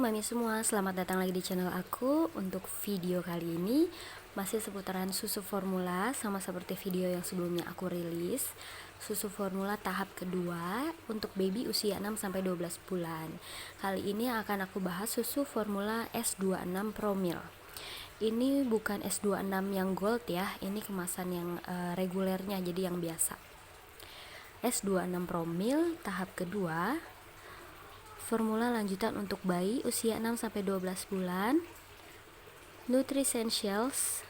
Mami semua, selamat datang lagi di channel aku. Untuk video kali ini masih seputaran susu formula, sama seperti video yang sebelumnya aku rilis. Susu formula tahap kedua untuk baby usia 6-12 bulan. Kali ini akan aku bahas susu formula S26 Promil. Ini bukan S26 yang gold ya, ini kemasan yang regulernya, jadi yang biasa. S26 Promil tahap kedua, formula lanjutan untuk bayi usia 6-12 bulan, Nutricentials,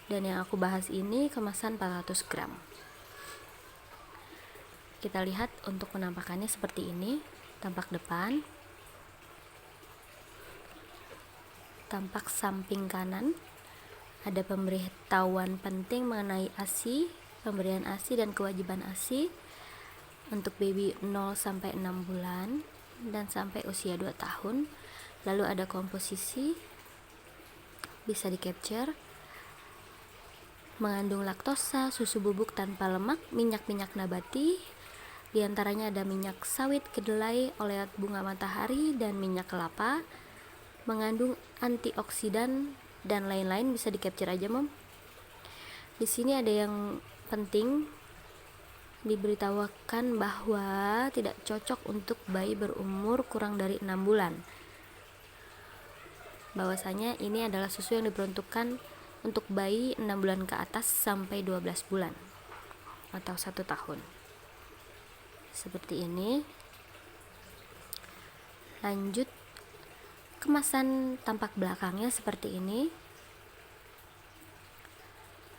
dan yang aku bahas ini kemasan 400 gram. Kita lihat untuk penampakannya seperti ini. Tampak depan, tampak samping kanan, ada pemberitahuan penting mengenai ASI, pemberian ASI dan kewajiban ASI untuk baby 0-6 bulan dan sampai usia 2 tahun. Lalu ada komposisi, bisa di capture, mengandung laktosa, susu bubuk tanpa lemak, minyak-minyak nabati, diantaranya ada minyak sawit kedelai, oleat bunga matahari, dan minyak kelapa, mengandung antioksidan dan lain-lain. Bisa di capture aja, Mom. Di sini ada yang penting diberitahukan bahwa tidak cocok untuk bayi berumur kurang dari 6 bulan. Bahwasanya ini adalah susu yang diperuntukkan untuk bayi 6 bulan ke atas sampai 12 bulan atau 1 tahun. Seperti ini. Lanjut, kemasan tampak belakangnya seperti ini.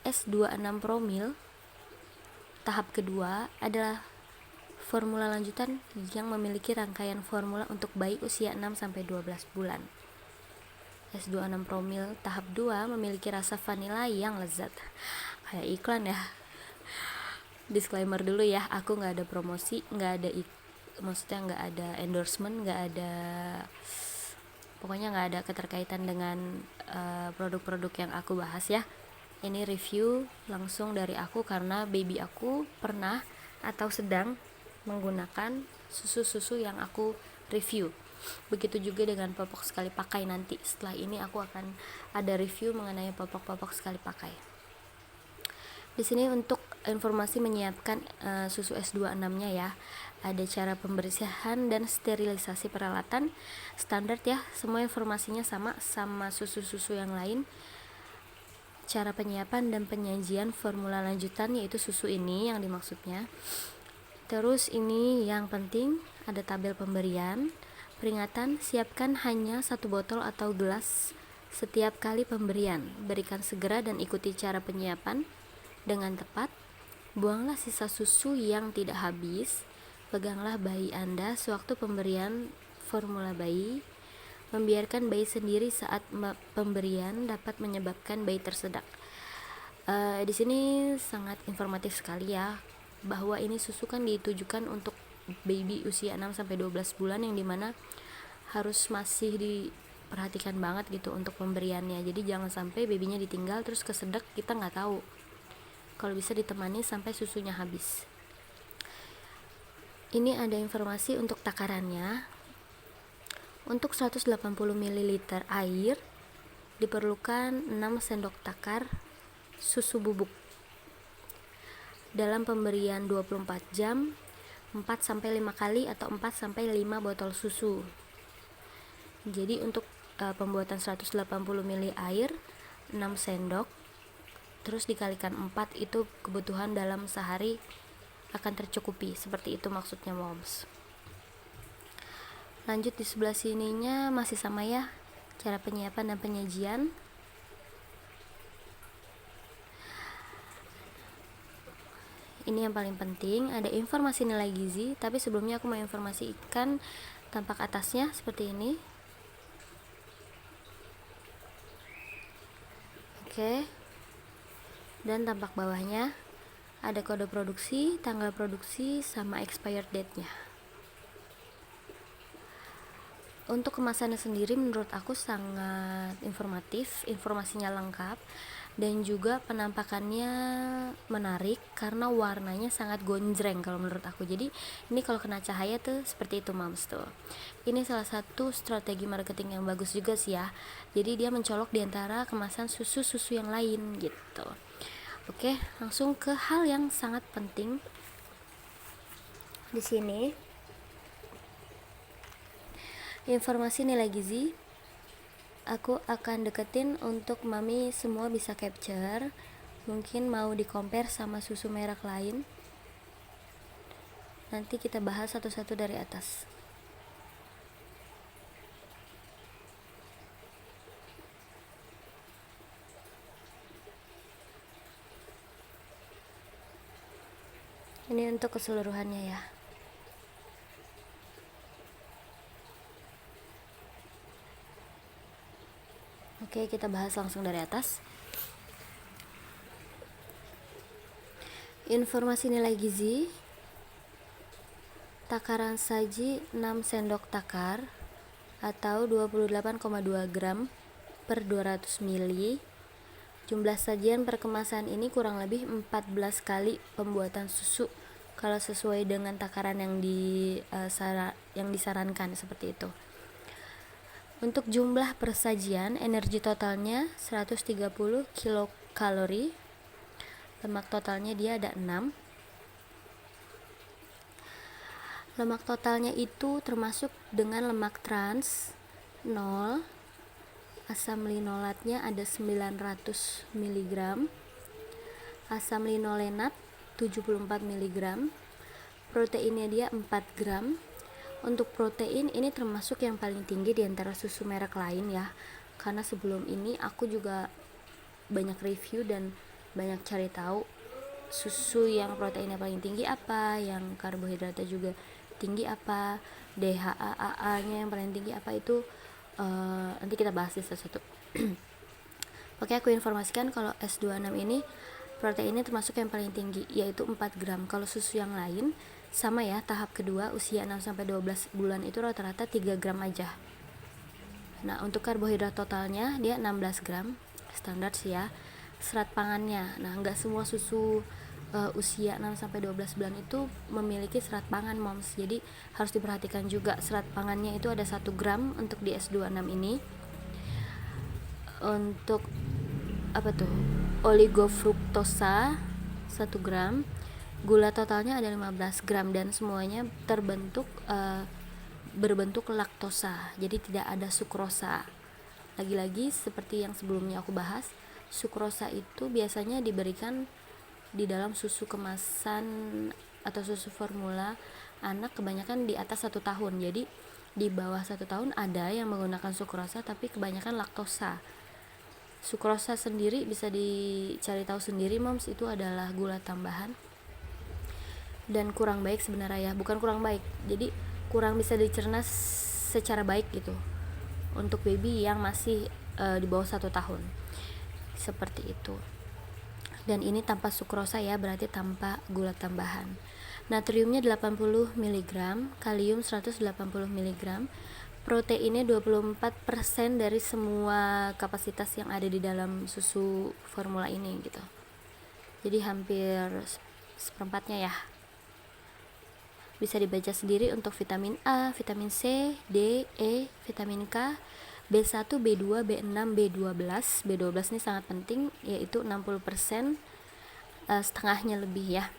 S26 Promil tahap kedua adalah formula lanjutan yang memiliki rangkaian formula untuk bayi usia 6-12 bulan. S26 Promil tahap 2 memiliki rasa vanila yang lezat. Kayak iklan ya. Disclaimer dulu ya, aku nggak ada promosi, maksudnya nggak ada endorsement, pokoknya nggak ada keterkaitan dengan produk-produk yang aku bahas ya. Ini review langsung dari aku karena baby aku pernah atau sedang menggunakan susu-susu yang aku review. Begitu juga dengan popok sekali pakai. Nanti setelah ini aku akan ada review mengenai popok-popok sekali pakai. Di sini untuk informasi menyiapkan susu S26-nya ya. Ada cara pembersihan dan sterilisasi peralatan standar ya. Semua informasinya sama susu-susu yang lain. Cara penyiapan dan penyajian formula lanjutan yaitu susu ini yang dimaksudnya. Terus ini yang penting, ada tabel pemberian. Peringatan, siapkan hanya 1 botol atau gelas setiap kali pemberian. Berikan segera dan ikuti cara penyiapan dengan tepat. Buanglah sisa susu yang tidak habis. Peganglah bayi Anda sewaktu pemberian formula bayi. Membiarkan bayi sendiri saat pemberian dapat menyebabkan bayi tersedak. Di sini sangat informatif sekali ya, bahwa ini susu kan ditujukan untuk baby usia 6-12 bulan yang dimana harus masih diperhatikan banget gitu untuk pemberiannya. Jadi jangan sampai babynya ditinggal terus kesedek, kita nggak tahu. Kalau bisa ditemani sampai susunya habis. Ini ada informasi untuk takarannya. Untuk 180 ml air diperlukan 6 sendok takar susu bubuk. Dalam pemberian 24 jam, 4-5 kali atau 4-5 botol susu. Jadi untuk pembuatan 180 ml air 6 sendok, terus dikalikan 4, itu kebutuhan dalam sehari akan tercukupi. Seperti itu maksudnya, moms. Lanjut di sebelah sininya masih sama ya, cara penyiapan dan penyajian. Ini yang paling penting, ada informasi nilai gizi, tapi sebelumnya aku mau informasikan tampak atasnya seperti ini. Oke. Dan tampak bawahnya ada kode produksi, tanggal produksi, sama expired date-nya. Untuk kemasannya sendiri menurut aku sangat informatif, informasinya lengkap, dan juga penampakannya menarik karena warnanya sangat gonjreng kalau menurut aku. Jadi ini kalau kena cahaya tuh seperti itu moms tuh. Ini salah satu strategi marketing yang bagus juga sih ya. Jadi dia mencolok di antara kemasan susu-susu yang lain gitu. Oke, langsung ke hal yang sangat penting di sini. Informasi nilai gizi aku akan deketin untuk mami semua bisa capture. Mungkin mau di compare sama susu merek lain. Nanti kita bahas satu-satu dari atas. Ini untuk keseluruhannya ya. Oke, kita bahas langsung dari atas. Informasi nilai gizi. Takaran saji 6 sendok takar atau 28,2 gram per 200 ml. Jumlah sajian per kemasan ini kurang lebih 14 kali pembuatan susu kalau sesuai dengan takaran yang disarankan seperti itu. Untuk jumlah persajian, energi totalnya 130 kilokalori. Lemak totalnya dia ada 6. Lemak totalnya itu termasuk dengan lemak trans 0, asam linolatnya ada 900 mg, asam linolenat 74 mg, proteinnya dia 4 gram. Untuk protein ini termasuk yang paling tinggi di antara susu merek lain ya, karena sebelum ini aku juga banyak review dan banyak cari tahu susu yang proteinnya paling tinggi apa, yang karbohidratnya juga tinggi apa, DHA AA nya yang paling tinggi apa, itu nanti kita bahas satu-satu. Oke, aku informasikan kalau S26 ini proteinnya termasuk yang paling tinggi, yaitu 4 gram. Kalau susu yang lain sama ya, tahap kedua usia 6-12 bulan itu rata-rata 3 gram aja. Nah, untuk karbohidrat totalnya dia 16 gram, standar sih ya. Serat pangannya, nah nggak semua susu usia 6-12 bulan itu memiliki serat pangan moms, jadi harus diperhatikan juga. Serat pangannya itu ada 1 gram untuk di S26 ini. Untuk apa tuh, oligofruktosa 1 gram, gula totalnya ada 15 gram dan semuanya berbentuk laktosa, jadi tidak ada sukrosa. Lagi-lagi seperti yang sebelumnya aku bahas, sukrosa itu biasanya diberikan di dalam susu kemasan atau susu formula anak kebanyakan di atas 1 tahun. Jadi di bawah 1 tahun ada yang menggunakan sukrosa, tapi kebanyakan laktosa. Sukrosa sendiri bisa dicari tahu sendiri moms, itu adalah gula tambahan dan kurang baik sebenarnya ya, bukan kurang baik, jadi kurang bisa dicerna secara baik gitu untuk baby yang masih di bawah 1 tahun seperti itu. Dan ini tanpa sukrosa ya, berarti tanpa gula tambahan. Natriumnya 80 mg, kalium 180 mg, proteinnya 24% dari semua kapasitas yang ada di dalam susu formula ini gitu. Jadi hampir seperempatnya ya. Bisa dibaca sendiri untuk vitamin A, vitamin C, D, E, vitamin K, B1, B2, B6, B12. B12 ini sangat penting, yaitu 60%, setengahnya lebih ya.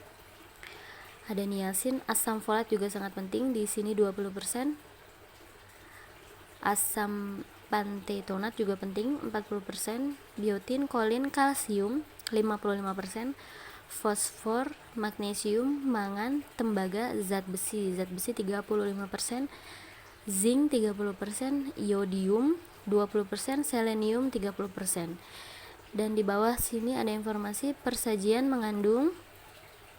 Ada niacin, asam folat juga sangat penting, di sini 20%. Asam pantotenat juga penting, 40%. Biotin, kolin, kalsium 55%. Fosfor, magnesium, mangan, tembaga, zat besi 35%. Zinc 30%, iodium 20%, selenium 30%. Dan di bawah sini ada informasi persajian mengandung.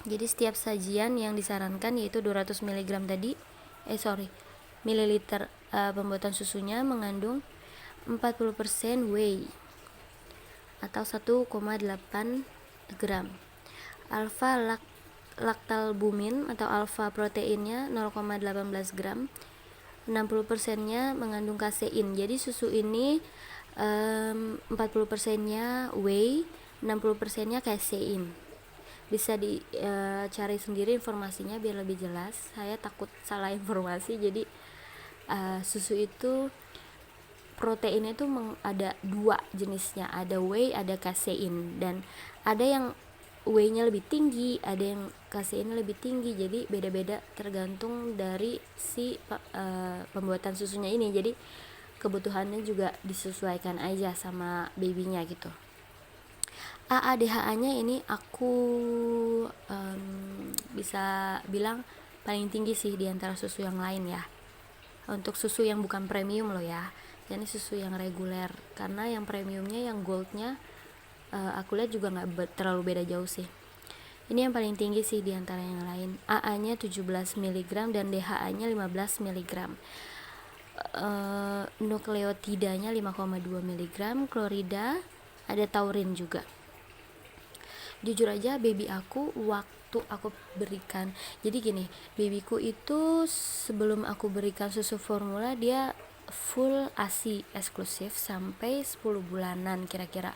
Jadi setiap sajian yang disarankan yaitu 200 mg tadi, mililiter pembuatan susunya mengandung 40% whey atau 1,8 gram. Alfa laktalbumin atau alfa proteinnya 0,18 gram. 60%-nya mengandung kasein. Jadi susu ini 40%-nya whey, 60%-nya casein. Bisa dicari sendiri informasinya biar lebih jelas. Saya takut salah informasi. Jadi susu itu proteinnya itu ada 2 jenisnya, ada whey, ada casein, dan ada yang whey-nya lebih tinggi, ada yang caseinnya lebih tinggi. Jadi beda-beda tergantung dari si pembuatan susunya ini. Jadi kebutuhannya juga disesuaikan aja sama babynya gitu. AADHA-nya ini aku bisa bilang paling tinggi sih di antara susu yang lain ya. Untuk susu yang bukan premium loh ya, jadi susu yang reguler. Karena yang premiumnya, yang goldnya, aku lihat juga nggak terlalu beda jauh sih. Ini yang paling tinggi sih di antara yang lain. AA-nya 17 mg dan DHA-nya 15 mg. Nukleotidanya 5,2 mg, klorida, ada taurin juga. Jujur aja baby aku waktu aku berikan, jadi gini, babyku itu sebelum aku berikan susu formula dia full ASI eksklusif sampai 10 bulanan kira-kira.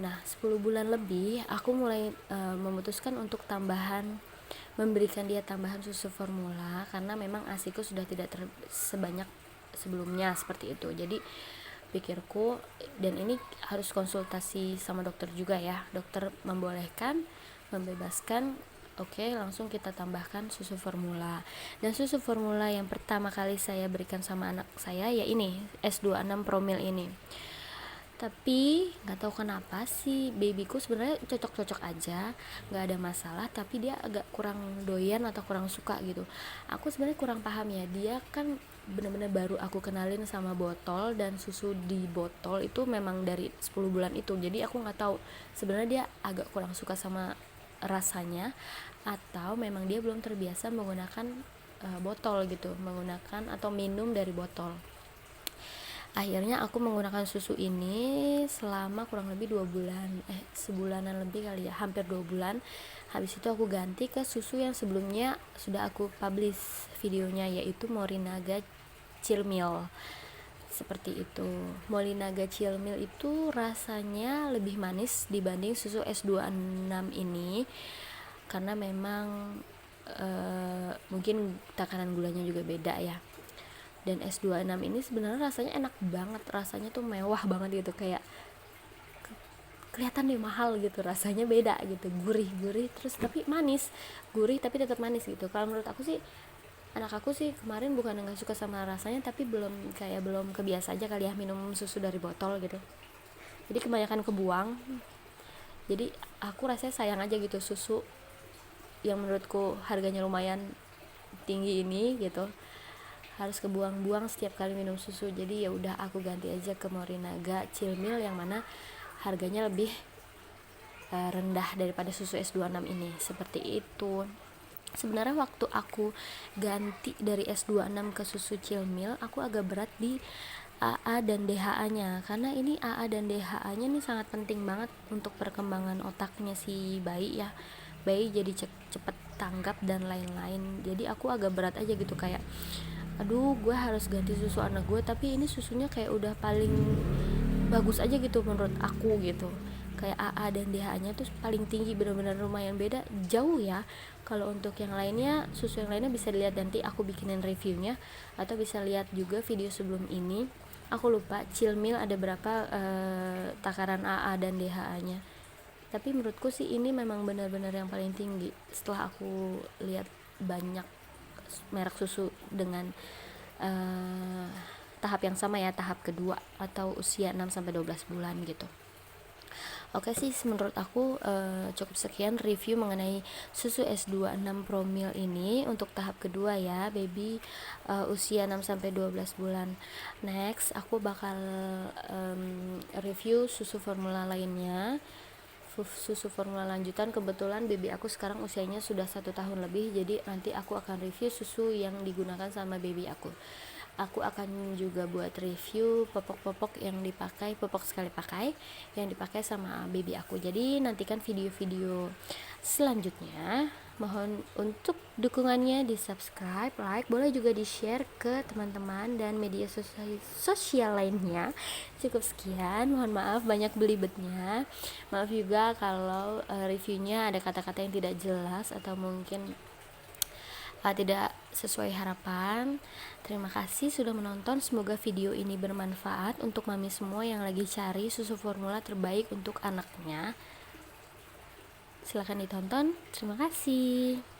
Nah 10 bulan lebih aku mulai memutuskan untuk memberikan dia tambahan susu formula karena memang ASIku sudah tidak sebanyak sebelumnya seperti itu. Jadi pikirku, dan ini harus konsultasi sama dokter juga ya, dokter membolehkan, membebaskan, oke, langsung kita tambahkan susu formula. Dan susu formula yang pertama kali saya berikan sama anak saya ya ini S26 Promil ini. Tapi nggak tahu kenapa sih babyku sebenarnya cocok-cocok aja, nggak ada masalah, tapi dia agak kurang doyan atau kurang suka gitu. Aku sebenarnya kurang paham ya, dia kan benar-benar baru aku kenalin sama botol, dan susu di botol itu memang dari 10 bulan itu. Jadi aku nggak tahu sebenarnya dia agak kurang suka sama rasanya atau memang dia belum terbiasa menggunakan botol gitu, menggunakan atau minum dari botol. Akhirnya aku menggunakan susu ini selama kurang lebih 2 bulan, sebulanan lebih kali ya, hampir 2 bulan. Habis itu aku ganti ke susu yang sebelumnya sudah aku publish videonya, yaitu Morinaga Chillmilk. Seperti itu. Morinaga Chillmilk itu rasanya lebih manis dibanding susu S26 ini, karena memang mungkin takaran gulanya juga beda ya. Dan S26 ini sebenarnya rasanya enak banget, rasanya tuh mewah banget gitu, kayak kelihatan deh mahal gitu, rasanya beda gitu, gurih terus tapi manis, gurih tapi tetap manis gitu. Kalau menurut aku sih, anak aku sih kemarin bukan nggak suka sama rasanya, tapi belum kebiasa aja kali ya minum susu dari botol gitu, jadi kebanyakan kebuang. Jadi aku rasanya sayang aja gitu, susu yang menurutku harganya lumayan tinggi ini gitu harus kebuang-buang setiap kali minum susu. Jadi ya udah aku ganti aja ke Morinaga Chillmilk yang mana harganya lebih rendah daripada susu S26 ini. Seperti itu. Sebenarnya waktu aku ganti dari S26 ke susu Chillmilk, aku agak berat di AA dan DHA-nya, karena ini AA dan DHA-nya ini sangat penting banget untuk perkembangan otaknya si bayi ya. Bayi jadi cepet tanggap dan lain-lain. Jadi aku agak berat aja gitu, kayak aduh gue harus ganti susu anak gue, tapi ini susunya kayak udah paling bagus aja gitu menurut aku gitu. Kayak AA dan DHA nya tuh paling tinggi, benar-benar lumayan beda jauh ya. Kalau untuk yang lainnya, susu yang lainnya bisa dilihat nanti aku bikinin reviewnya, atau bisa lihat juga video sebelum ini. Aku lupa Chillmilk ada berapa takaran AA dan DHA nya, tapi menurutku sih ini memang benar-benar yang paling tinggi setelah aku lihat banyak merek susu dengan tahap yang sama ya, tahap kedua atau usia 6-12 bulan gitu. Oke sih, menurut aku cukup sekian review mengenai susu S26 Promil ini untuk tahap kedua ya, baby usia 6-12 bulan. Next aku bakal review susu formula lainnya, susu formula lanjutan. Kebetulan baby aku sekarang usianya sudah 1 tahun lebih, jadi nanti aku akan review susu yang digunakan sama baby aku. Aku akan juga buat review popok-popok yang dipakai, popok sekali pakai yang dipakai sama baby aku. Jadi nantikan video-video selanjutnya. Mohon untuk dukungannya, di subscribe, like, boleh juga di share ke teman-teman dan media sosial lainnya. Cukup sekian, mohon maaf banyak belibetnya. Maaf juga kalau reviewnya ada kata-kata yang tidak jelas atau mungkin tidak sesuai harapan. Terima kasih sudah menonton. Semoga video ini bermanfaat untuk mami semua yang lagi cari susu formula terbaik untuk anaknya. Silahkan ditonton. Terima kasih.